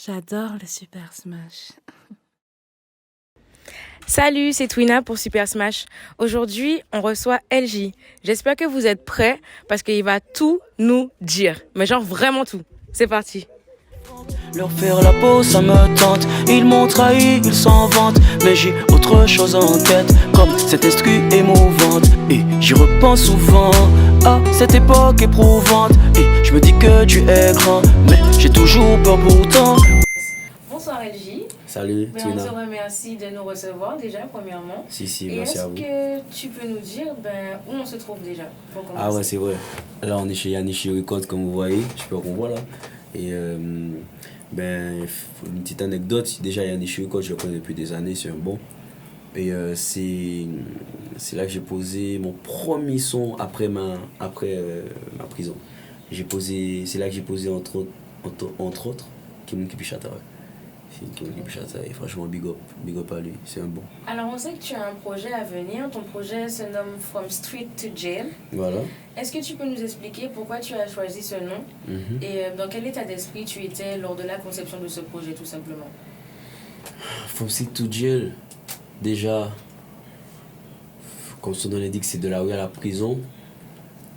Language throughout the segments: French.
J'adore le Super Smash. Salut, c'est Twina pour Super Smash. Aujourd'hui, on reçoit LJ. J'espère que vous êtes prêts parce qu'il va tout nous dire. Mais genre vraiment tout. C'est parti. Leur faire la peau, ça me tente. Ils m'ont trahi, ils s'en vantent. Mais j'ai autre chose en tête, comme cette instru émouvante. Et j'y repense souvent à cette époque éprouvante. Et je me dis que tu es grand, mais j'ai toujours peur pourtant. Bonsoir LJ. Salut, On te remercie de nous recevoir déjà, premièrement. Si, Et merci à vous. est-ce que tu peux nous dire où on se trouve déjà pour commencer? Ah ouais, c'est vrai. Là, on est chez Yanichi Records, comme vous voyez. J'espère qu'on voit là. Et une petite anecdote. Déjà, Yanichi Records, je le connais depuis des années, c'est un bon. Et c'est là que j'ai posé mon premier son après ma prison. C'est là que j'ai posé entre autres Kim Kipichata. Et franchement, big up à lui, c'est un bon. Alors, on sait que tu as un projet à venir. Ton projet se nomme From Street to Jail. Voilà. Est-ce que tu peux nous expliquer pourquoi tu as choisi ce nom et dans quel état d'esprit tu étais lors de la conception de ce projet, tout simplement? From Street to Jail, déjà, comme son nom l'indique, c'est de la rue à la prison.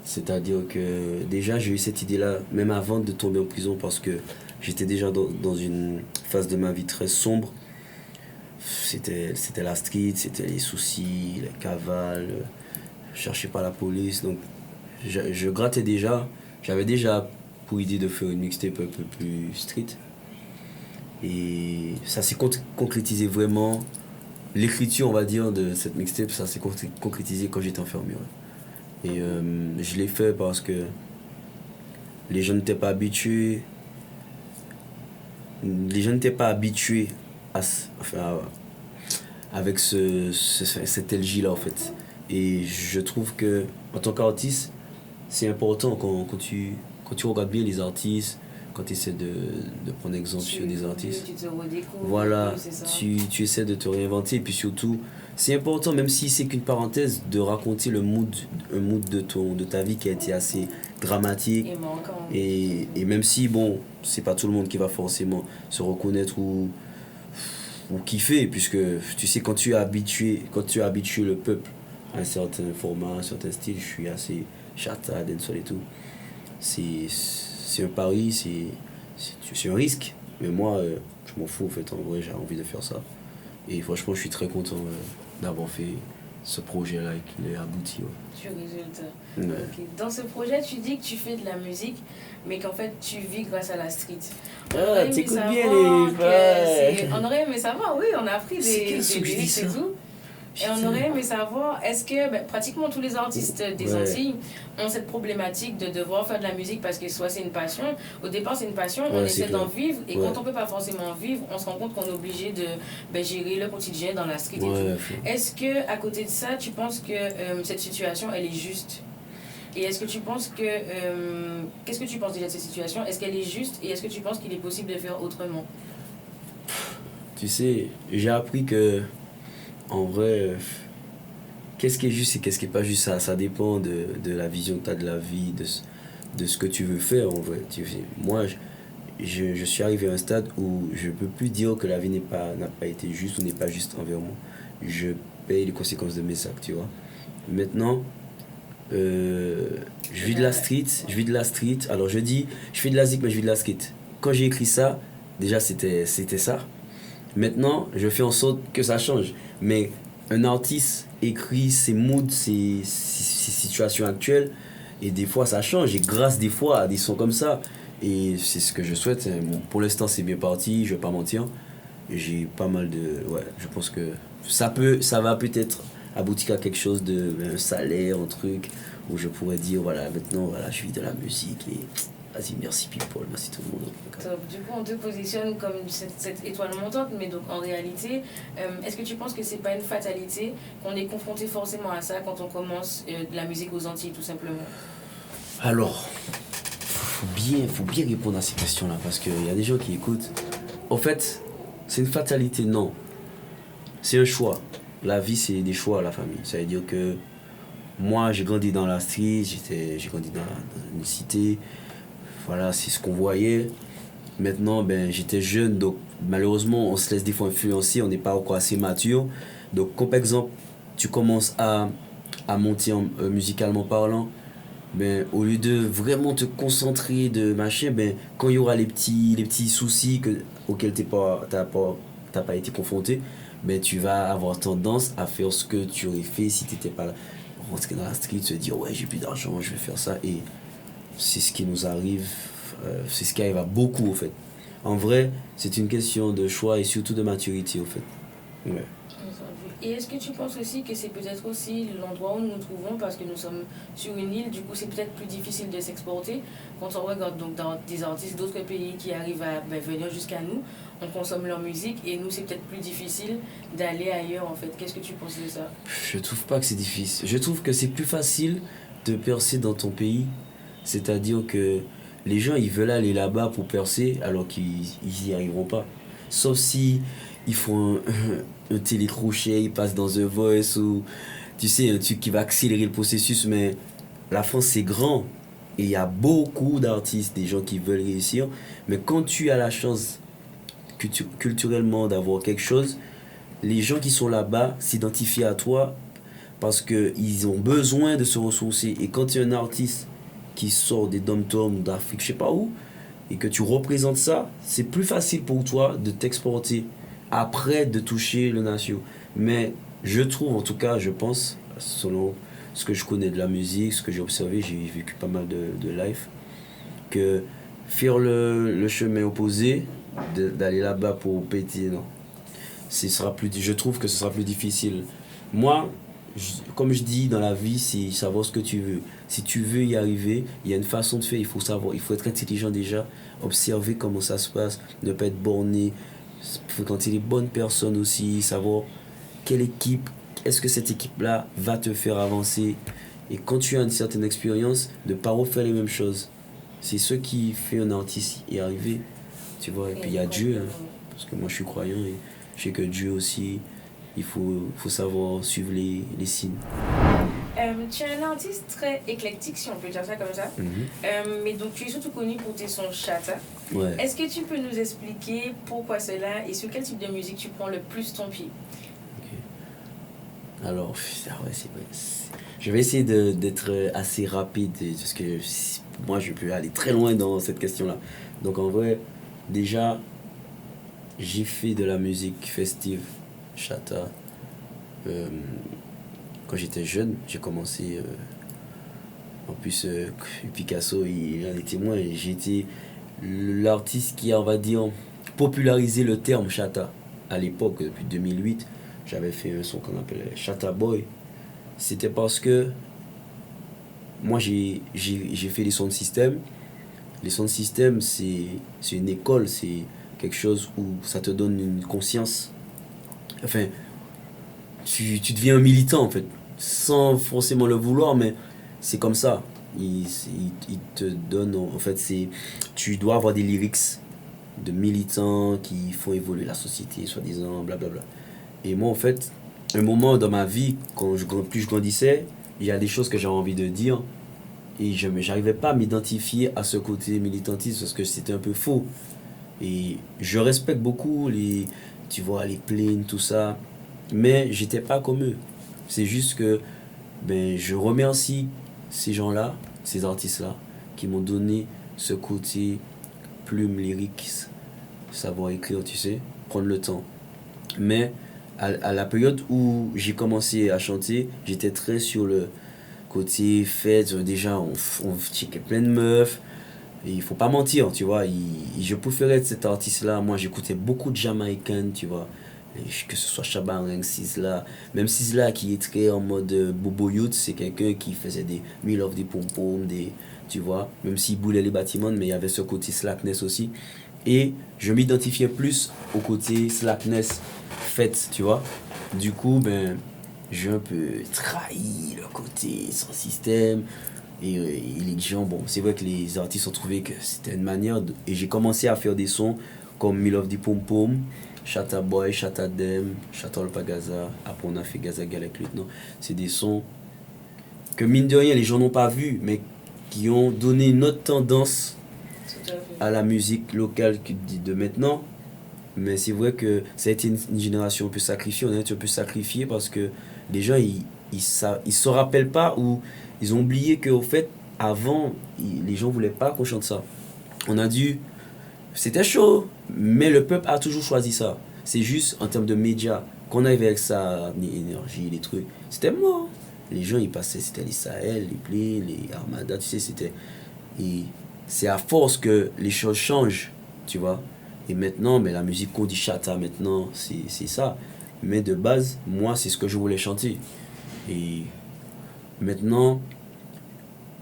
C'est-à-dire que déjà, j'ai eu cette idée-là, même avant de tomber en prison, parce que j'étais déjà dans une phase de ma vie très sombre. C'était la street, c'était les soucis, les cavales, je cherchais pas la police. Donc, je grattais déjà. J'avais déjà pour idée de faire une mixtape un peu plus street. Et ça s'est concrétisé vraiment. L'écriture, on va dire, de cette mixtape, ça s'est concrétisé quand j'étais enfermé. Ouais. Et je l'ai fait parce que les gens n'étaient pas habitués. Les gens n'étaient pas habitués avec cet LJ là en fait. Et je trouve que en tant qu'artiste, c'est important quand tu regardes bien les artistes, quand tu essaies de prendre exemple sur des artistes. Tu te redécouvres. Voilà, C'est ça. tu essaies de te réinventer et puis surtout, c'est important même si c'est qu'une parenthèse de raconter un mood de ta vie qui a été assez dramatique. Et même si bon, c'est pas tout le monde qui va forcément se reconnaître ou kiffer, puisque tu sais quand tu as habitué le peuple à un certain format, un certain style, je suis assez chata, dancehall et tout. C'est un pari, c'est un risque, mais moi je m'en fous en fait, en vrai j'ai envie de faire ça. Et franchement je suis très content d'avoir fait ce projet-là et qu'il ait abouti. Ouais. Tu résultes. Ouais. Okay. Dans ce projet, tu dis que tu fais de la musique, mais qu'en fait, tu vis grâce à la street. Ah, t'écoutes bien les... On aurait aimé savoir, oui, on a appris des lyrics et tout. Et on aurait aimé savoir, est-ce que pratiquement tous les artistes des Antilles ont cette problématique de devoir faire de la musique parce que soit c'est une passion, au départ c'est une passion, on essaie d'en vivre, et quand on ne peut pas forcément en vivre, on se rend compte qu'on est obligé de gérer le quotidien dans la street et tout. Est-ce que à côté de ça, tu penses que cette situation, elle est juste? Et est-ce que tu penses que... qu'est-ce que tu penses déjà de cette situation? Est-ce qu'elle est juste et est-ce que tu penses qu'il est possible de faire autrement? Tu sais, j'ai appris que en vrai, qu'est-ce qui est juste et qu'est-ce qui n'est pas juste, ça dépend de la vision que tu as de la vie, de ce que tu veux faire en vrai. Tu sais, moi, je suis arrivé à un stade où je ne peux plus dire que la vie n'a pas été juste ou n'est pas juste envers moi. Je paye les conséquences de mes actes, tu vois. Maintenant, je vis de la street. Alors je dis, je fais de la zik, mais je vis de la street. Quand j'ai écrit ça, déjà c'était ça. Maintenant, je fais en sorte que ça change. Mais un artiste écrit ses moods, ses situations actuelles, et des fois ça change. Et grâce des fois à des sons comme ça, et c'est ce que je souhaite. Bon, pour l'instant, c'est bien parti, je ne vais pas mentir. J'ai pas mal de... Ouais, je pense que ça va peut-être aboutir à quelque chose un salaire, un truc, où je pourrais dire, voilà, maintenant, voilà, je vis de la musique et... Vas-y, merci People, merci tout le monde. Top. Du coup, on te positionne comme cette étoile montante, mais donc en réalité, est-ce que tu penses que c'est pas une fatalité qu'on est confronté forcément à ça quand on commence de la musique aux Antilles, tout simplement? Alors, faut bien répondre à ces questions-là, parce qu'il y a des gens qui écoutent. En fait, c'est une fatalité, non. C'est un choix. La vie, c'est des choix à la famille. Ça veut dire que moi, j'ai grandi dans la street, j'ai grandi dans une cité. Voilà, c'est ce qu'on voyait. Maintenant, ben, j'étais jeune, donc malheureusement, on se laisse des fois influencer, on n'est pas encore assez mature. Donc, comme par exemple, tu commences à monter musicalement parlant, ben, au lieu de vraiment te concentrer de machin, ben, quand il y aura les petits soucis auxquels t'as pas été confronté, ben, tu vas avoir tendance à faire ce que tu aurais fait si tu n'étais pas là. Rentrer dans la street, se dire ouais, j'ai plus d'argent, je vais faire ça. Et c'est ce qui nous arrive, c'est ce qui arrive à beaucoup au fait. En vrai, c'est une question de choix et surtout de maturité au fait. Ouais. Et est-ce que tu penses aussi que c'est peut-être aussi l'endroit où nous nous trouvons parce que nous sommes sur une île, du coup c'est peut-être plus difficile de s'exporter quand on regarde donc dans des artistes d'autres pays qui arrivent à venir jusqu'à nous, on consomme leur musique et nous c'est peut-être plus difficile d'aller ailleurs en fait. Qu'est-ce que tu penses de ça? Je trouve pas que c'est difficile. Je trouve que c'est plus facile de percer dans ton pays. C'est-à-dire que les gens ils veulent aller là-bas pour percer alors qu'ils y arriveront pas. Sauf si ils font un télécrochet, ils passent dans The Voice ou tu sais un truc qui va accélérer le processus. Mais la France c'est grand et il y a beaucoup d'artistes, des gens qui veulent réussir. Mais quand tu as la chance culturellement d'avoir quelque chose, les gens qui sont là-bas s'identifient à toi parce qu'ils ont besoin de se ressourcer. Et quand tu es un artiste qui sort des dom-toms ou d'Afrique, je sais pas où, et que tu représentes ça, c'est plus facile pour toi de t'exporter après de toucher le nation. Mais je trouve, en tout cas, je pense, selon ce que je connais de la musique, ce que j'ai observé, j'ai vécu pas mal de live, que faire le chemin opposé, d'aller là-bas pour péter, non. Je trouve que ce sera plus difficile. Moi, comme je dis dans la vie, c'est savoir ce que tu veux. Si tu veux y arriver, il y a une façon de faire, il faut savoir, il faut être intelligent déjà, observer comment ça se passe, ne pas être borné, fréquenter les bonnes personnes aussi, savoir quelle équipe, est-ce que cette équipe-là va te faire avancer. Et quand tu as une certaine expérience, de ne pas refaire les mêmes choses. C'est ce qui fait un artiste y arriver, tu vois. Et puis il y a Dieu, hein, parce que moi je suis croyant et je sais que Dieu aussi, il faut savoir suivre les signes. Tu es un artiste très éclectique, si on peut dire ça comme ça. Mais donc tu es surtout connu pour tes sons chata. Ouais. Est-ce que tu peux nous expliquer pourquoi cela et sur quel type de musique tu prends le plus ton pied? Okay. Alors, ouais, je vais essayer d'être assez rapide parce que moi je peux aller très loin dans cette question-là. Donc en vrai, déjà, j'ai fait de la musique festive, chata. Quand j'étais jeune, j'ai commencé. En plus, Picasso, il en est témoin. J'ai été l'artiste qui a, on va dire, popularisé le terme chata. À l'époque, depuis 2008, j'avais fait un son qu'on appelait Chata Boy. C'était parce que moi, j'ai fait les sons de système. Les sons de système, c'est une école, c'est quelque chose où ça te donne une conscience. Enfin, tu deviens un militant en fait, sans forcément le vouloir, mais c'est comme ça. Il te donne, en fait, tu dois avoir des lyrics de militants qui font évoluer la société, soi-disant, blablabla. Et moi, en fait, un moment dans ma vie, plus je grandissais, il y a des choses que j'avais envie de dire, et je n'arrivais pas à m'identifier à ce côté militantiste parce que c'était un peu faux. Et je respecte beaucoup tu vois, les plaines, tout ça, mais j'étais pas comme eux. C'est juste que je remercie ces gens-là, ces artistes-là, qui m'ont donné ce côté plume lyrique, savoir écrire, tu sais, prendre le temps. Mais à la période où j'ai commencé à chanter, j'étais très sur le côté fête. Déjà, on checkait plein de meufs. Et il faut pas mentir, tu vois. Je préférais être cet artiste-là. Moi, j'écoutais beaucoup de Jamaïcains, tu vois. Que ce soit Shabba Ranks, Sizzla. Même Sizzla qui est très en mode Bobo Youth, c'est quelqu'un qui faisait des mille of des pom-pom, tu vois. Même s'il boulait les bâtiments, mais il y avait ce côté slackness aussi. Et je m'identifiais plus au côté slackness fête, tu vois. Du coup, j'ai un peu trahi le côté sans système. Et les gens, bon, c'est vrai que les artistes ont trouvé que c'était une manière et j'ai commencé à faire des sons comme Me Love the Pom Pom, Chata Boy, Chata Dem, Chata Olpagaza. Après on a fait Gaza Galek Lieutenant. C'est des sons que mine de rien les gens n'ont pas vus, mais qui ont donné une autre tendance Tout à fait. à la musique locale de maintenant. Mais c'est vrai que ça a été une génération un peu sacrifiée, on a été un peu sacrifié parce que les gens, ils se rappellent pas ou ils ont oublié qu'au fait, avant, les gens voulaient pas qu'on chante ça. On a dû... C'était chaud, mais le peuple a toujours choisi ça. C'est juste en termes de médias, qu'on arrivait avec ça, l'énergie, les trucs, c'était mort. Les gens, ils passaient, c'était les Sahel, les Play, les Armada, tu sais, c'était... Et c'est à force que les choses changent, tu vois. Et maintenant, mais la musique qu'on dit chata maintenant, c'est ça. Mais de base, moi, c'est ce que je voulais chanter. Et maintenant,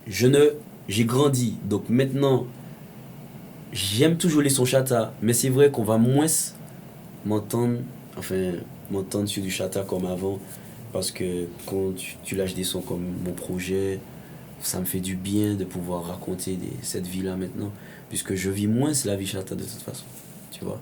j'ai grandi. Donc maintenant, j'aime toujours les sons chata. Mais c'est vrai qu'on va moins m'entendre, m'entendre sur du chata comme avant. Parce que quand tu lâches des sons comme mon projet, ça me fait du bien de pouvoir raconter cette vie-là maintenant. Puisque je vis moins la vie chata de toute façon. Tu vois.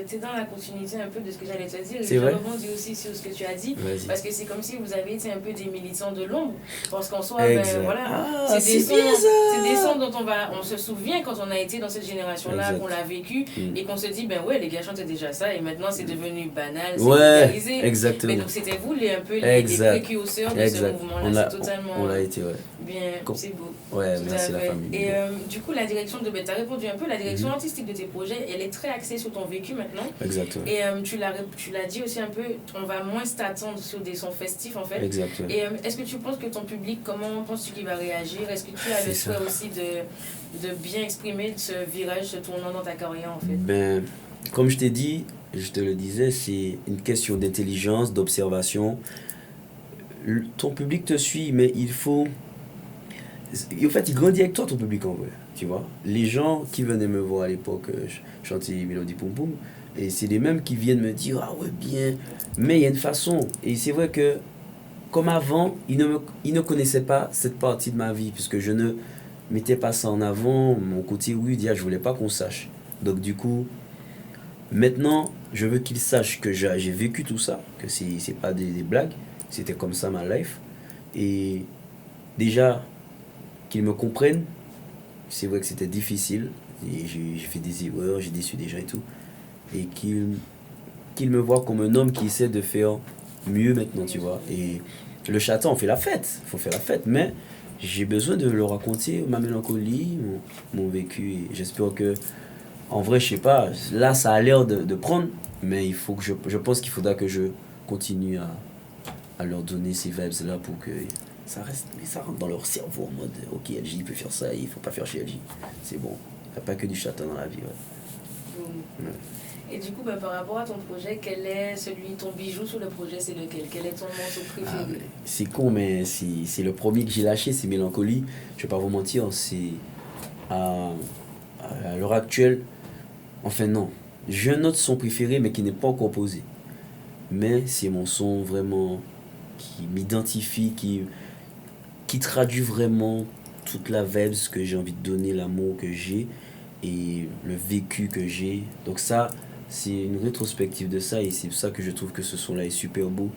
Tu es dans la continuité un peu de ce que j'allais te dire. C'est je vrai. rebondis aussi sur ce que tu as dit. Vas-y. Parce que c'est comme si vous avez été un peu des militants de l'ombre. Parce qu'en soi, Exact. c'est des bien ça. c'est des sons dont on se souvient quand on a été dans cette génération-là, Exact. qu'on l'a vécu et qu'on se dit, ben ouais, les gars chantaient déjà ça et maintenant c'est devenu banal, c'est Ouais, vulgarisé. exactement. Mais donc c'était vous un peu les Exact. précurseurs de Exact. ce mouvement-là. C'est totalement On l'a été, ouais. bien, c'est beau. Ouais, Tout merci à la fait. famille. Et du coup, la direction de... tu as répondu un peu, la direction artistique de tes projets, elle est très axée sur ton vécu maintenant. Exactement. Et tu l'as dit aussi un peu, on va moins t'attendre sur des sons festifs en fait. Exactement. Et est-ce que tu penses que ton public, comment penses-tu qu'il va réagir? Est-ce que tu as le souhait aussi de bien exprimer ce virage, ce tournant dans ta carrière en fait? Ben, comme je t'ai dit, je te le disais, c'est une question d'intelligence, d'observation. Ton public te suit, mais il faut... En fait, il grandit avec toi, ton public, en vrai. Tu vois, les gens qui venaient me voir à l'époque, je chantais Mélodie Poum Poum, et c'est les mêmes qui viennent me dire, ah ouais, bien. Mais il y a une façon. Et c'est vrai que, comme avant, ils ne connaissaient pas cette partie de ma vie, puisque je ne mettais pas ça en avant. Mon côté rude, je voulais pas qu'on sache. Donc, du coup, maintenant, je veux qu'ils sachent que j'ai vécu tout ça, que c'est pas des blagues, c'était comme ça ma life. Et déjà, qu'ils me comprennent. C'est vrai que c'était difficile, et j'ai fait des erreurs, j'ai déçu des gens et tout. Et qu'ils me voient comme un homme qui essaie de faire mieux maintenant, tu vois. Et le chata, on fait la fête, il faut faire la fête, mais j'ai besoin de leur raconter ma mélancolie, mon vécu. Et j'espère que, en vrai, je sais pas, là ça a l'air de prendre, mais il faut que je pense qu'il faudra que je continue à leur donner ces vibes-là pour que ça reste, mais ça rentre dans leur cerveau en mode ok, LJ il peut faire ça, il faut pas faire chez LJ, c'est bon, il n'y a pas que du chata dans la vie. Ouais. Et du coup, par rapport à ton projet, quel est ton bijou sur le projet, c'est lequel? Quel est ton morceau préféré? C'est con, mais c'est le premier que j'ai lâché, c'est Mélancolie. Je vais pas vous mentir, c'est à l'heure actuelle, enfin non, j'ai un autre son préféré mais qui n'est pas encore posé, mais c'est mon son vraiment qui m'identifie, qui traduit vraiment toute la vibe, ce que j'ai envie de donner, l'amour que j'ai et le vécu que j'ai. Donc ça, c'est une rétrospective de ça et c'est pour ça que je trouve que ce son-là est super beau.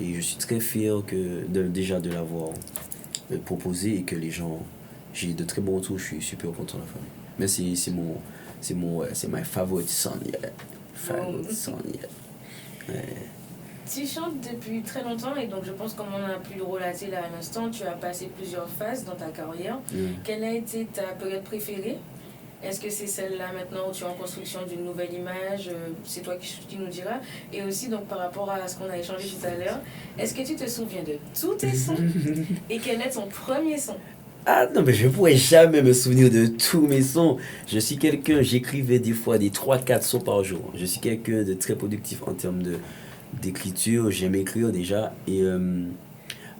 Et je suis très fier déjà de l'avoir proposé et que les gens... J'ai de très bons retours, je suis super content de la famille. Mais c'est my favorite song, yeah. Favorite song, yeah. Tu chantes depuis très longtemps et donc je pense comme on a pu le relater là à l'instant, tu as passé plusieurs phases dans ta carrière. Quelle a été ta période préférée? Est-ce que c'est celle-là maintenant où tu es en construction d'une nouvelle image? C'est toi qui nous diras. Et aussi donc par rapport à ce qu'on a échangé tout à l'heure, est-ce que tu te souviens de tous tes sons? Et quel est ton premier son? Ah non, mais je ne pourrais jamais me souvenir de tous mes sons. Je suis quelqu'un, j'écrivais des fois des 3-4 sons par jour. Je suis quelqu'un de très productif en termes d'écriture. J'aime écrire déjà. Et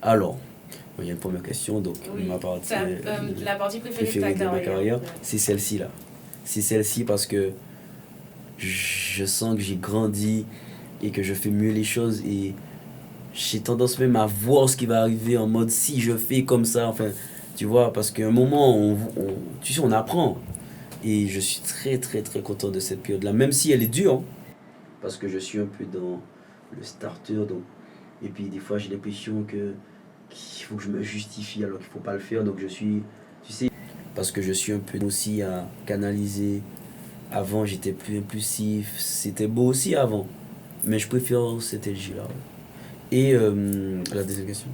alors, il y a une première question. Donc, oui, ma partie, la partie préférée de ma carrière, ouais. c'est celle-ci là. C'est celle-ci parce que je sens que j'ai grandi et que je fais mieux les choses. Et j'ai tendance même à voir ce qui va arriver en mode si je fais comme ça. Enfin... Tu vois, parce qu'à un moment, tu sais, on apprend. Et je suis très, très, très content de cette période-là, même si elle est dure. Hein, parce que je suis un peu dans le starter. Donc, et puis, des fois, j'ai l'impression qu'il faut que je me justifie alors qu'il ne faut pas le faire. Donc, je suis, tu sais, parce que je suis un peu aussi à canaliser. Avant, j'étais plus impulsif. C'était beau aussi avant. Mais je préfère cette énergie-là. Et la deuxième question.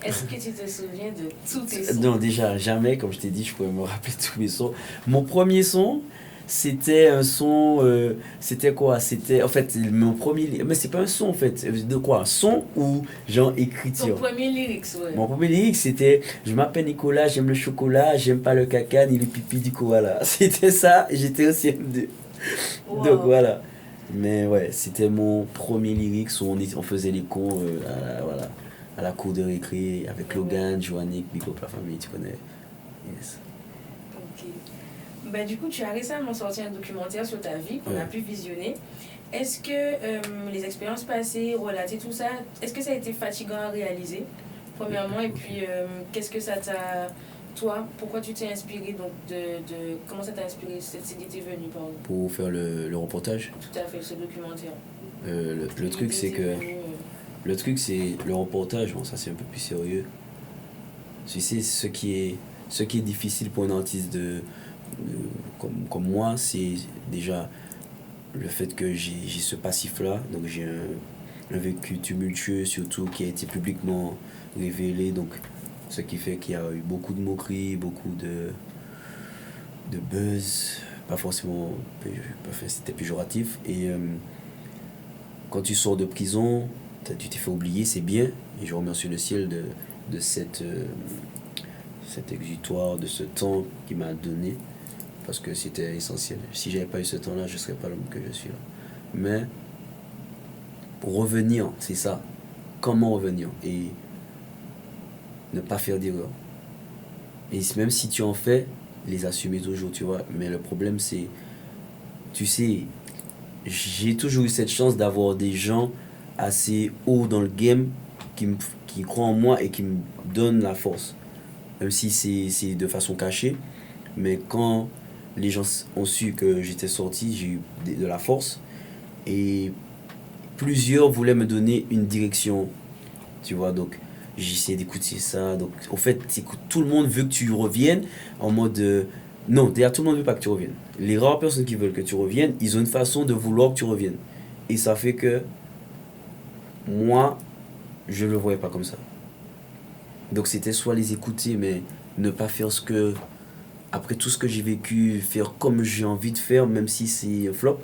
Est-ce que tu te souviens de tous tes sons? Non, déjà, jamais, comme je t'ai dit, je pourrais me rappeler tous mes sons. Mon premier son, c'était un son. C'était quoi? C'était. En fait, mon premier. Mais c'est pas un son, en fait. De quoi? Un son ou genre Ton écriture? premier lyrics, ouais. Mon premier lyrique, c'était je m'appelle Nicolas, j'aime le chocolat, j'aime pas le caca ni le pipi du koala. C'était ça, et j'étais au CM2. Wow. Donc voilà. Mais ouais, c'était mon premier lyrique où on faisait les cons voilà, à la cour de récré avec Logan, Joannick, Big Up la famille, tu connais. Yes. Ok. Ben, du coup, tu as récemment sorti un documentaire sur ta vie qu'on a pu visionner. Est-ce que les expériences passées, relatées, tout ça, est-ce que ça a été fatigant à réaliser, premièrement, et puis qu'est-ce que ça t'a... Toi, pourquoi tu t'es inspiré donc comment ça t'a inspiré, cette idée t'est venue, pardon? Pour faire le reportage. Tout à fait, ce documentaire. Le truc c'est que le truc c'est le reportage, bon, ça c'est un peu plus sérieux. Tu sais, ce qui est difficile pour un artiste comme moi, c'est déjà le fait que j'ai ce passif là, donc j'ai un vécu tumultueux surtout qui a été publiquement révélé, donc ce qui fait qu'il y a eu beaucoup de moqueries, beaucoup de buzz, pas forcément, c'était péjoratif. Et quand tu sors de prison, tu t'es fait oublier, c'est bien. Et je remercie le ciel de cet exutoire, de ce temps qu'il m'a donné, parce que c'était essentiel. Si j'avais pas eu ce temps-là, je ne serais pas l'homme que je suis là. Mais pour revenir, c'est ça. Comment revenir? Et ne pas faire d'erreur. Et même si tu en fais, les assumer toujours, tu vois. Mais le problème, c'est, tu sais, j'ai toujours eu cette chance d'avoir des gens assez hauts dans le game qui croient en moi et qui me donnent la force. Même si c'est de façon cachée. Mais quand les gens ont su que j'étais sorti, j'ai eu de la force. Et plusieurs voulaient me donner une direction, tu vois. Donc, j'essaie d'écouter ça. Donc, en fait, tout le monde veut que tu reviennes en mode... non, d'ailleurs, tout le monde veut pas que tu reviennes. Les rares personnes qui veulent que tu reviennes, ils ont une façon de vouloir que tu reviennes. Et ça fait que moi, je ne le voyais pas comme ça. Donc, c'était soit les écouter, mais ne pas faire ce que... Après tout ce que j'ai vécu, faire comme j'ai envie de faire, même si c'est un flop.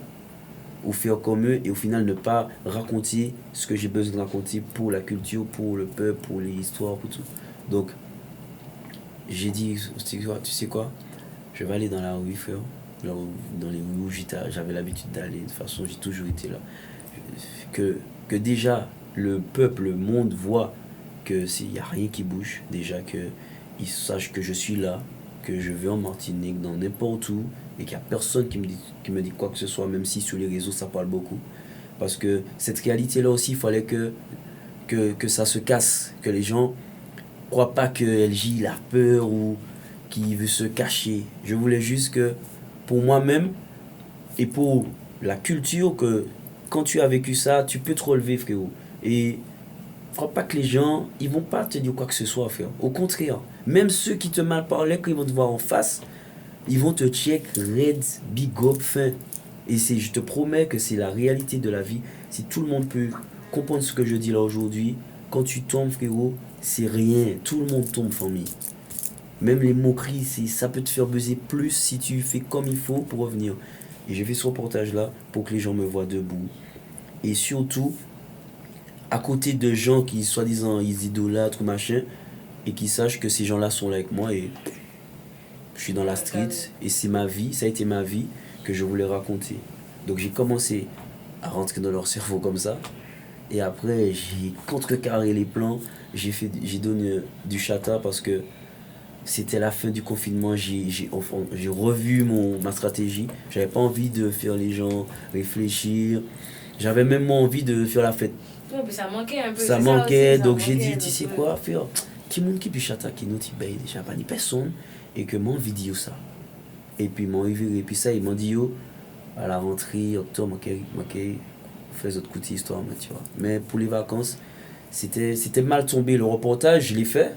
Ou faire comme eux et au final ne pas raconter ce que j'ai besoin de raconter pour la culture, pour le peuple, pour les histoires, pour tout. Donc, j'ai dit, tu sais quoi, je vais aller dans la rue, frère, dans les rues où j'avais l'habitude d'aller. De toute façon, j'ai toujours été là. Que déjà, le peuple, le monde voit qu'il n'y a rien qui bouge. Déjà, qu'ils sachent que je suis là, que je vais en Martinique, dans n'importe où, et qu'il n'y a personne qui me dit quoi que ce soit, même si sur les réseaux ça parle beaucoup. Parce que cette réalité-là aussi, il fallait que ça se casse, que les gens ne croient pas que LJ il a peur ou qu'il veut se cacher. Je voulais juste que, pour moi-même et pour la culture, que quand tu as vécu ça, tu peux te relever, frérot. Et ne crois pas que les gens, ils vont pas te dire quoi que ce soit, frère. Au contraire, même ceux qui te mal parlaient, quand ils vont te voir en face, ils vont te check, red, big up, fin. Et je te promets que c'est la réalité de la vie. Si tout le monde peut comprendre ce que je dis là aujourd'hui, quand tu tombes, frérot, c'est rien. Tout le monde tombe, famille. Même les moqueries, ça peut te faire buzzer plus si tu fais comme il faut pour revenir. Et j'ai fait ce reportage-là pour que les gens me voient debout. Et surtout, à côté de gens qui, soi-disant, ils idolâtrent ou machin, et qui sachent que ces gens-là sont là avec moi et je suis dans la street et c'est ma vie, ça a été ma vie que je voulais raconter. Donc j'ai commencé à rentrer dans leur cerveau comme ça et après j'ai contrecarré les plans, j'ai donné du chata parce que c'était la fin du confinement, j'ai revu ma stratégie, j'avais pas envie de faire les gens réfléchir, j'avais même envie de faire la fête. Ouais, mais ça manquait un peu. Ça manquait, donc j'ai dit, tu sais quoi, faire qui monde qui peut chata qui nous paye déjà pas ni personne et que mon vidéo ça. Et puis mon et puis ça ils m'ont dit yo à la rentrée octobre OK fais autre côté histoire tu vois. Mais pour les vacances, c'était mal tombé le reportage, je l'ai fait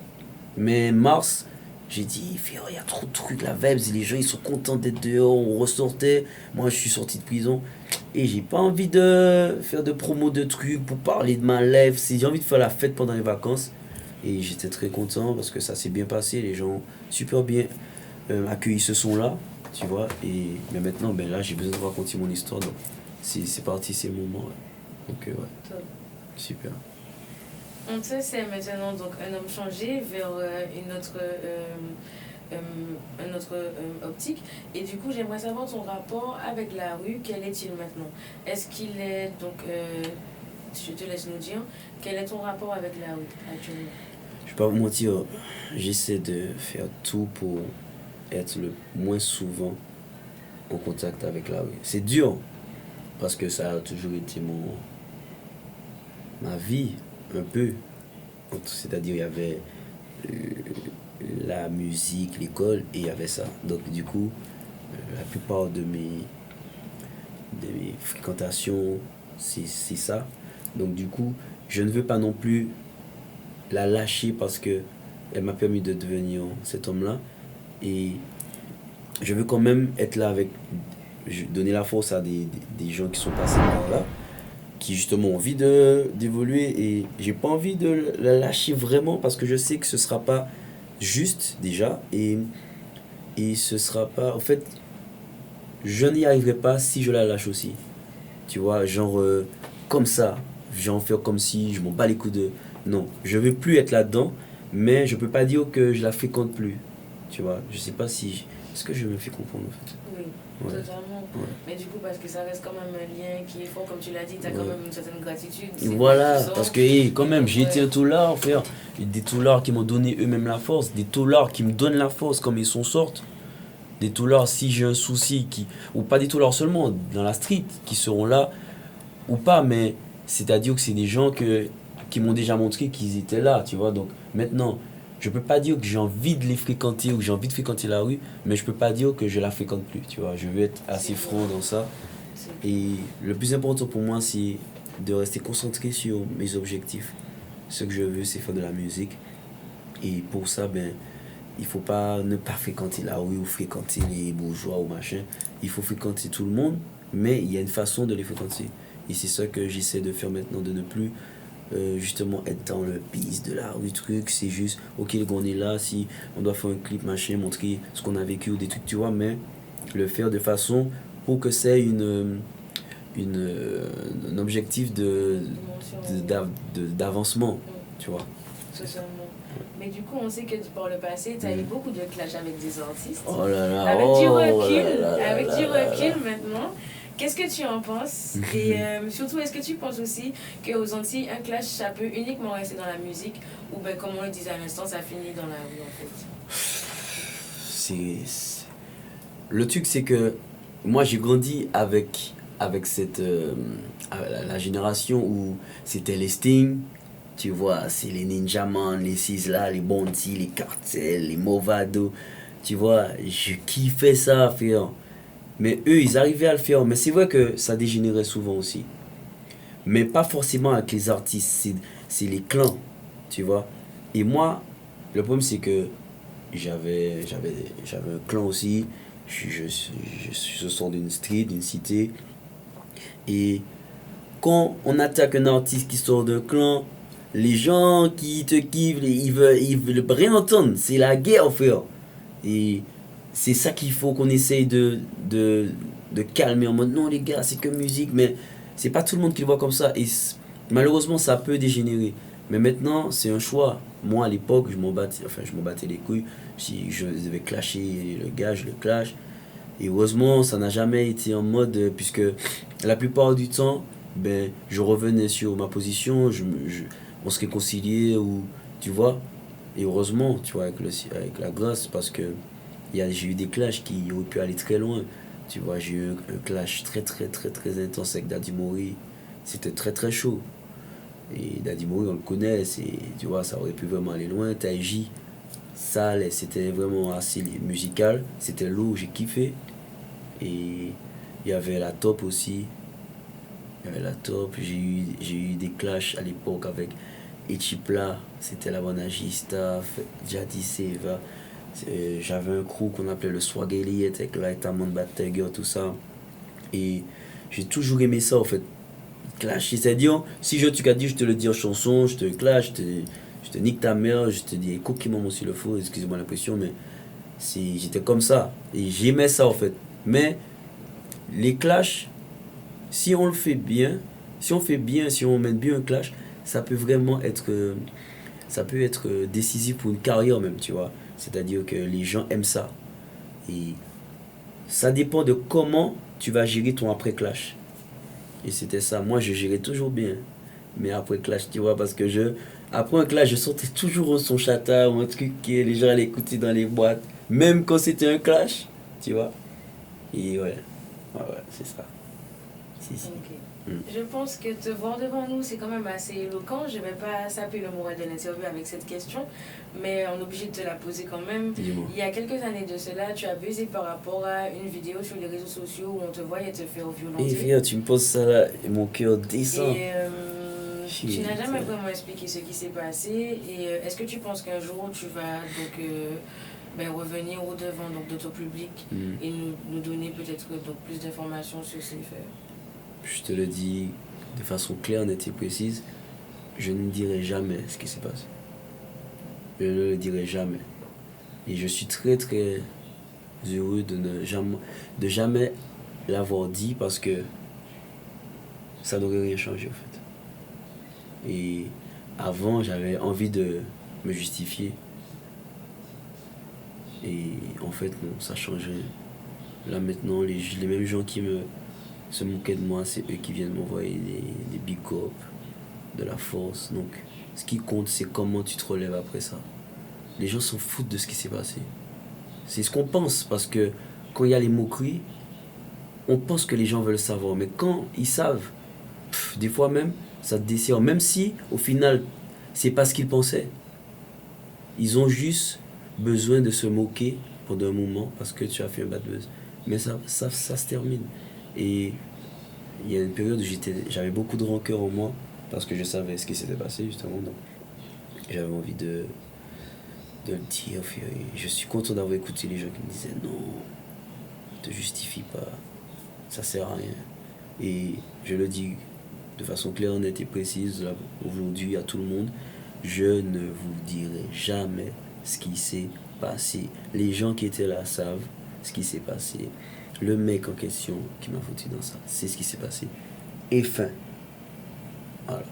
mais mars J'ai dit, frère, il y a trop de trucs, la Vebs, les gens ils sont contents d'être dehors, on ressortait. Moi je suis sorti de prison et j'ai pas envie de faire de promo de trucs pour parler de ma life. J'ai envie de faire la fête pendant les vacances. Et j'étais très content parce que ça s'est bien passé, les gens ont super bien accueilli ce son-là, tu vois. Mais maintenant, ben là, j'ai besoin de raconter mon histoire, donc c'est parti, c'est le moment. Ouais. Donc, ouais, Top. super. On sait, c'est maintenant donc un homme changé vers une autre optique. Et du coup, j'aimerais savoir ton rapport avec la rue. Quel est-il maintenant? Est-ce qu'il est donc je te laisse nous dire quel est ton rapport avec la rue actuellement? Je vais pas vous mentir, j'essaie de faire tout pour être le moins souvent en contact avec la rue. C'est dur parce que ça a toujours été ma vie, un peu. C'est-à-dire, il y avait la musique, l'école, et il y avait ça. Donc, du coup, la plupart de mes fréquentations, c'est ça. Donc, du coup, je ne veux pas non plus la lâcher parce que elle m'a permis de devenir cet homme-là. Et je veux quand même être là avec, donner la force à des gens qui sont passés par là, qui justement ont envie d'évoluer, et j'ai pas envie de la lâcher vraiment parce que je sais que ce sera pas juste déjà, et ce sera pas, en fait, je n'y arriverai pas si je la lâche aussi, tu vois, genre comme ça, genre faire comme si je m'en bats les coups de, non, je veux plus être là-dedans, mais je peux pas dire que je la fréquente plus, tu vois, je sais pas si, est-ce que je me fais comprendre en fait? Oui. Ouais. Totalement. Ouais. Mais du coup, parce que ça reste quand même un lien qui est fort, comme tu l'as dit, tu as Ouais. quand même une certaine gratitude. Et voilà, parce que quand même, j'ai Ouais. été un taulard, frère. Des taulards qui m'ont donné eux-mêmes la force, des taulards qui me donnent la force comme ils sont sortent. Des taulards, si j'ai un souci, ou pas des taulards seulement, dans la street, qui seront là, ou pas, mais c'est-à-dire que c'est des gens qui m'ont déjà montré qu'ils étaient là, tu vois. Donc maintenant, je peux pas dire que j'ai envie de les fréquenter ou que j'ai envie de fréquenter la rue, mais je peux pas dire que je la fréquente plus, tu vois. Je veux être assez franc dans ça. Et le plus important pour moi, c'est de rester concentré sur mes objectifs. Ce que je veux, c'est faire de la musique. Et pour ça, ben, il faut pas ne pas fréquenter la rue ou fréquenter les bourgeois ou machin. Il faut fréquenter tout le monde, mais il y a une façon de les fréquenter. Et c'est ça que j'essaie de faire maintenant, de ne plus justement être dans le bise de la rue, truc. C'est juste, ok, les gars, on est là, si on doit faire un clip, machin, montrer ce qu'on a vécu ou des trucs, tu vois, mais le faire de façon pour que c'est un objectif d'avancement, tu vois. Totalement. Mais du coup, on sait que par le passé, tu as eu beaucoup de clash avec des artistes. Oh là là, Avec oh du là recul, là là avec là du là recul là. maintenant, qu'est-ce que tu en penses? Et surtout, est-ce que tu penses aussi qu'aux Antilles, un clash, ça peut uniquement rester dans la musique, ou bien comme on le disait à l'instant, ça finit dans la rue en fait? Le truc, c'est que moi, j'ai grandi avec cette la génération où c'était les Sting, tu vois, c'est les Ninjaman, les Sizzla, les Bounty, les Cartel, les Movado, tu vois, je kiffais ça, frère. Mais eux, ils arrivaient à le faire. Mais c'est vrai que ça dégénérait souvent aussi. Mais pas forcément avec les artistes, c'est les clans, tu vois. Et moi, le problème, c'est que j'avais un clan aussi. Je sors d'une street, d'une cité. Et quand on attaque un artiste qui sort d'un clan, les gens qui te kiffent, ils veulent rien entendre. C'est la guerre, frère. Et c'est ça qu'il faut qu'on essaye de calmer en mode non, les gars, c'est que musique. Mais c'est pas tout le monde qui le voit comme ça. Et malheureusement, ça peut dégénérer. Mais maintenant, c'est un choix. Moi, à l'époque, je m'en battais les couilles. Si je devais clasher le gars, je le clash. Et heureusement, ça n'a jamais été en mode, puisque la plupart du temps, ben, je revenais sur ma position, on se réconciliait, ou, tu vois. Et heureusement, tu vois, avec la grâce, parce que j'ai eu des clashs qui auraient pu aller très loin. Tu vois, j'ai eu un clash très, très, très, très intense avec Daddy Mori. C'était très, très chaud. Et Daddy Mori, on le connaît, tu vois, ça aurait pu vraiment aller loin. Taiji, ça allait, c'était vraiment assez musical. C'était lourd, j'ai kiffé. Et il y avait la top aussi. Il y avait la top. J'ai eu des clashs à l'époque avec Echipla, c'était la Bonagista, Jadi Seva. J'avais un crew qu'on appelait le Swag Elliott avec Lightamon, Bad Tiger, tout ça. Et j'ai toujours aimé ça en fait. Clash, c'est-à-dire, si tu t'as dit, je te le dis en chanson, je te clash, je te nique ta mère, je te dis écoute maman s'il le faut, excusez-moi l'impression, mais j'étais comme ça. Et j'aimais ça en fait. Mais les clashs, si on le fait bien, si on mène bien un clash, ça peut vraiment être, décisif pour une carrière même, tu vois. C'est-à-dire que les gens aiment ça. Et ça dépend de comment tu vas gérer ton après-clash. Et c'était ça. Moi, je gérais toujours bien. Mais après clash, tu vois, parce que après un clash, je sortais toujours un son chata ou un truc que les gens allaient écouter dans les boîtes. Même quand c'était un clash, tu vois. Et ouais, c'est ça. Si. Ok. Je pense que te voir devant nous, c'est quand même assez éloquent. Je ne vais pas saper le moral de l'interview avec cette question, mais on est obligé de te la poser quand même. Dis-moi. Il y a quelques années de cela, tu as baisé par rapport à une vidéo sur les réseaux sociaux où on te voyait te faire violenter. Et frère, tu me poses ça là, et mon cœur descend. Et tu n'as jamais vraiment expliqué ce qui s'est passé. Et est-ce que tu penses qu'un jour tu vas revenir au devant de ton public et nous donner peut-être plus d'informations sur ces faits? Je te le dis de façon claire, nette et précise, je ne dirai jamais ce qui s'est passé. Je ne le dirai jamais. Et je suis très très heureux de jamais l'avoir dit parce que ça n'aurait rien changé en fait. Et avant, j'avais envie de me justifier. Et en fait, non, ça change rien. Là maintenant, les mêmes gens qui se moquaient de moi, c'est eux qui viennent m'envoyer des big up, de la force. Donc, ce qui compte, c'est comment tu te relèves après ça. Les gens s'en foutent de ce qui s'est passé. C'est ce qu'on pense, parce que quand il y a les moqueries, on pense que les gens veulent savoir. Mais quand ils savent, des fois même, ça te dessert. Même si, au final, c'est pas ce qu'ils pensaient. Ils ont juste besoin de se moquer pendant un moment parce que tu as fait un bad buzz. Mais ça se termine. Et il y a une période où j'avais beaucoup de rancœur en moi parce que je savais ce qui s'était passé justement. Donc j'avais envie de le dire. Je suis content d'avoir écouté les gens qui me disaient non, ne te justifie pas, ça sert à rien. Et je le dis de façon claire, nette et précise là, aujourd'hui à tout le monde, je ne vous dirai jamais ce qui s'est passé. Les gens qui étaient là savent ce qui s'est passé. Le mec en question qui m'a foutu dans ça, c'est ce qui s'est passé. Et fin. Voilà.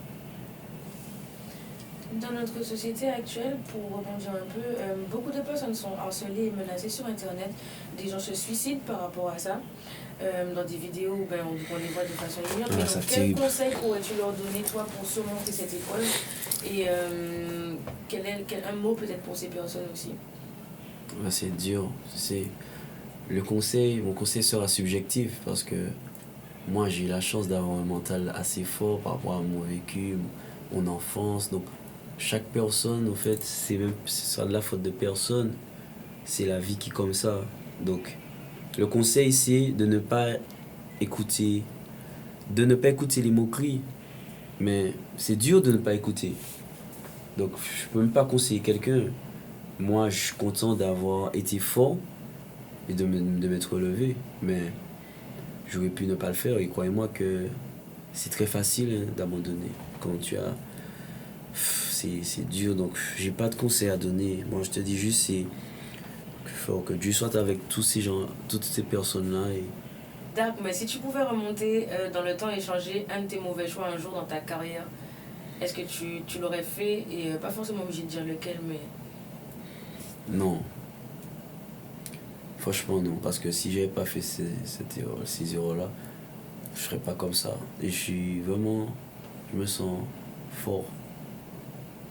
Dans notre société actuelle, pour rebondir un peu, beaucoup de personnes sont harcelées et menacées sur Internet. Des gens se suicident par rapport à ça. Dans des vidéos, on les voit de façon ignorante. Mais donc, quel conseil pourrais-tu leur donner, toi, pour surmonter cette épreuve? Et un mot peut-être pour ces personnes aussi? C'est dur. Mon conseil sera subjectif parce que moi j'ai eu la chance d'avoir un mental assez fort par rapport à mon vécu, mon enfance. Donc chaque personne, en fait, ce sera de la faute de personne. C'est la vie qui est comme ça. Donc le conseil c'est de ne pas écouter les moqueries. Mais c'est dur de ne pas écouter. Donc je peux même pas conseiller quelqu'un. Moi je suis content d'avoir été fort et de m'être relevé, mais j'aurais pu ne pas le faire. Et croyez-moi que c'est très facile d'abandonner quand tu as... C'est dur, donc j'ai pas de conseils à donner. Moi je te dis juste, c'est que Dieu soit avec tous ces gens, toutes ces personnes-là. D'accord, mais si tu pouvais remonter dans le temps et changer un de tes mauvais choix un jour dans ta carrière, est-ce que tu l'aurais fait? Et pas forcément obligé de dire lequel, mais... Non. Franchement non, parce que si j'avais pas fait ces erreurs-là, je serais pas comme ça. Et je me sens fort.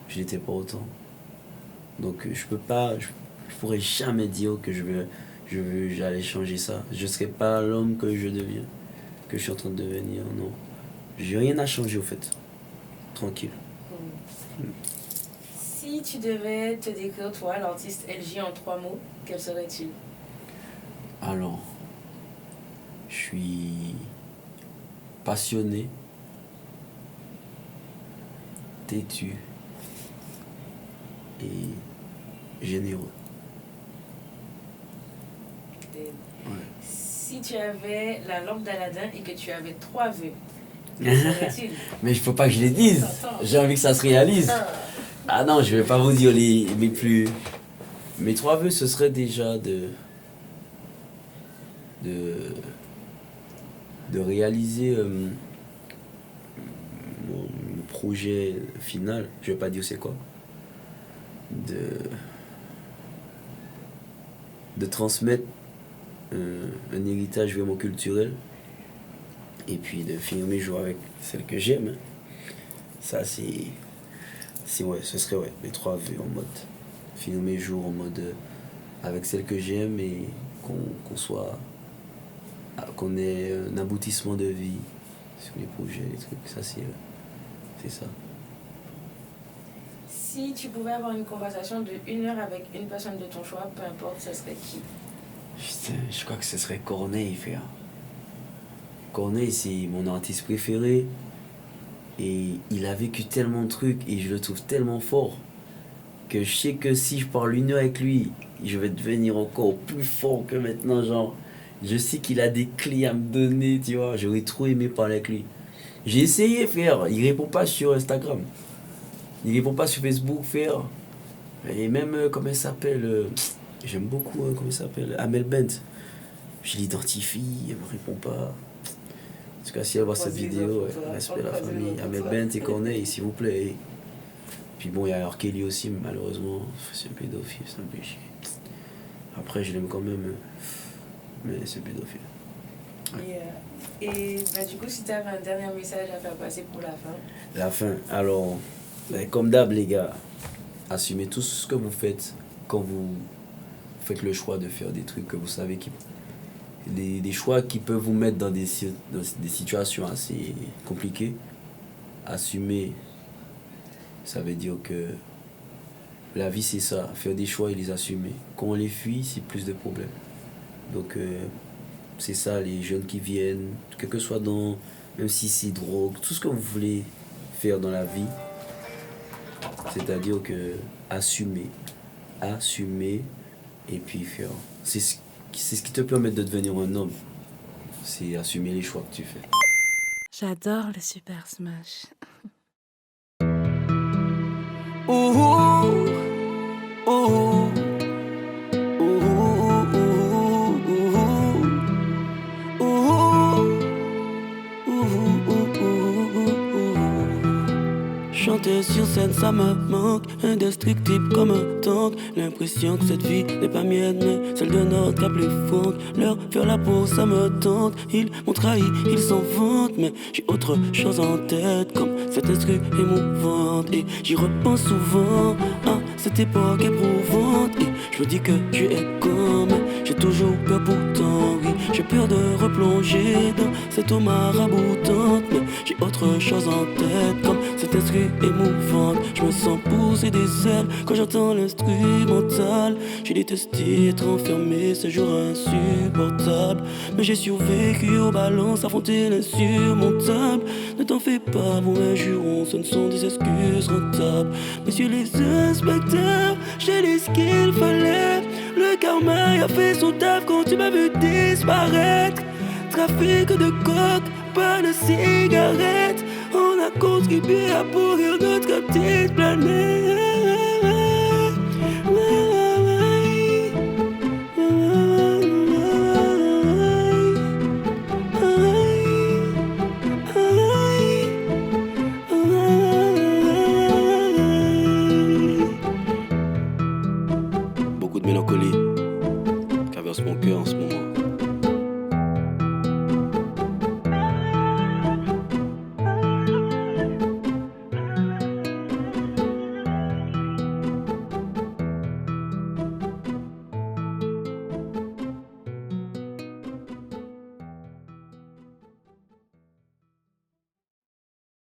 Je l'étais pas autant. Donc je pourrais jamais dire que j'allais changer ça. Je serais pas l'homme que je deviens, que je suis en train de devenir, non. J'ai rien à changer au fait. Tranquille. Si tu devais te décrire, toi, l'artiste LJ en 3 mots, quels seraient-ils? Alors, je suis passionné, têtu et généreux. dead. Ouais. Si tu avais la lampe d'Aladin et que tu avais 3 vœux, quels seraient-ils? Mais il faut pas que je les dise. Attends. J'ai envie que ça se réalise. Ah non, je vais pas vous dire mes plus. Mes 3 vœux, ce serait déjà de réaliser mon projet final. Je vais pas dire c'est quoi. De transmettre un héritage vraiment culturel et puis de finir mes jours avec celle que j'aime. Ça, c'est ouais, ce serait ouais, mes 3 vœux en mode finir mes jours en mode avec celle que j'aime et qu'on ait un aboutissement de vie sur les projets, les trucs. Ça, c'est ça. Si tu pouvais avoir une conversation de 1 heure avec une personne de ton choix, peu importe, ce serait qui? Putain, je crois que ce serait Corneille, frère. Corneille, c'est mon artiste préféré. Et il a vécu tellement de trucs et je le trouve tellement fort que je sais que si je parle 1 heure avec lui, je vais devenir encore plus fort que maintenant, genre. Je sais qu'il a des clés à me donner, tu vois. J'aurais trop aimé parler avec lui. J'ai essayé, frère. Il répond pas sur Instagram. Il répond pas sur Facebook, frère. Et même, comment elle s'appelle j'aime beaucoup, comment elle s'appelle Amel Bent. Je l'identifie, elle me répond pas. En tout cas, si elle voit cette vidéo, respect à la famille. Amel Bent et Corneille, s'il vous plaît. Et puis bon, il y a R. Kelly aussi, mais malheureusement, c'est un pédophile, c'est un péché. Après, je l'aime quand même, mais c'est pédophile. Ouais. Et du coup, si tu avais un dernier message à faire passer pour la fin. La fin, alors, comme d'hab, les gars, assumez tout ce que vous faites quand vous faites le choix de faire des trucs que vous savez des choix qui peuvent vous mettre dans des situations assez compliquées. Assumer, ça veut dire que la vie c'est ça, faire des choix et les assumer. Quand on les fuit, c'est plus de problèmes. Donc c'est ça, les jeunes qui viennent, quel que soit dans, même si c'est drogue, tout ce que vous voulez faire dans la vie, c'est-à-dire que assumer et puis faire. C'est ce qui te permet de devenir un homme. C'est assumer les choix que tu fais. J'adore le Super Smash. Ouh, ouh, chanter sur scène, ça me manque. Indestructible comme un tank. L'impression que cette vie n'est pas mienne, mais celle de notre cap plus funk. Leur faire la peau, ça me tente. Ils m'ont trahi, ils s'en vantent. Mais j'ai autre chose en tête, comme cette instru émouvante. Et j'y repense souvent à cette époque éprouvante. Et je me dis que tu es comme j'ai toujours peur pourtant, oui. J'ai peur de replonger dans cette eau maraboutante. Mais j'ai autre chose en tête, comme cette instru émouvante. Je me sens pousser des ailes quand j'entends l'instrumental. J'ai détesté être enfermé ce jour insupportable. Mais j'ai survécu aux balances, affronté l'insurmontable. Ne t'en fais pas, vos injurons, ce ne sont des excuses rentables. Messieurs les inspecteurs, j'ai dit ce qu'il fallait. Le karma a fait son taf quand tu m'as vu disparaître. Trafic de coke, pas de cigarettes. On a contribué à pourrir notre petite planète. Beaucoup de mélancolie traverse mon cœur en ce moment.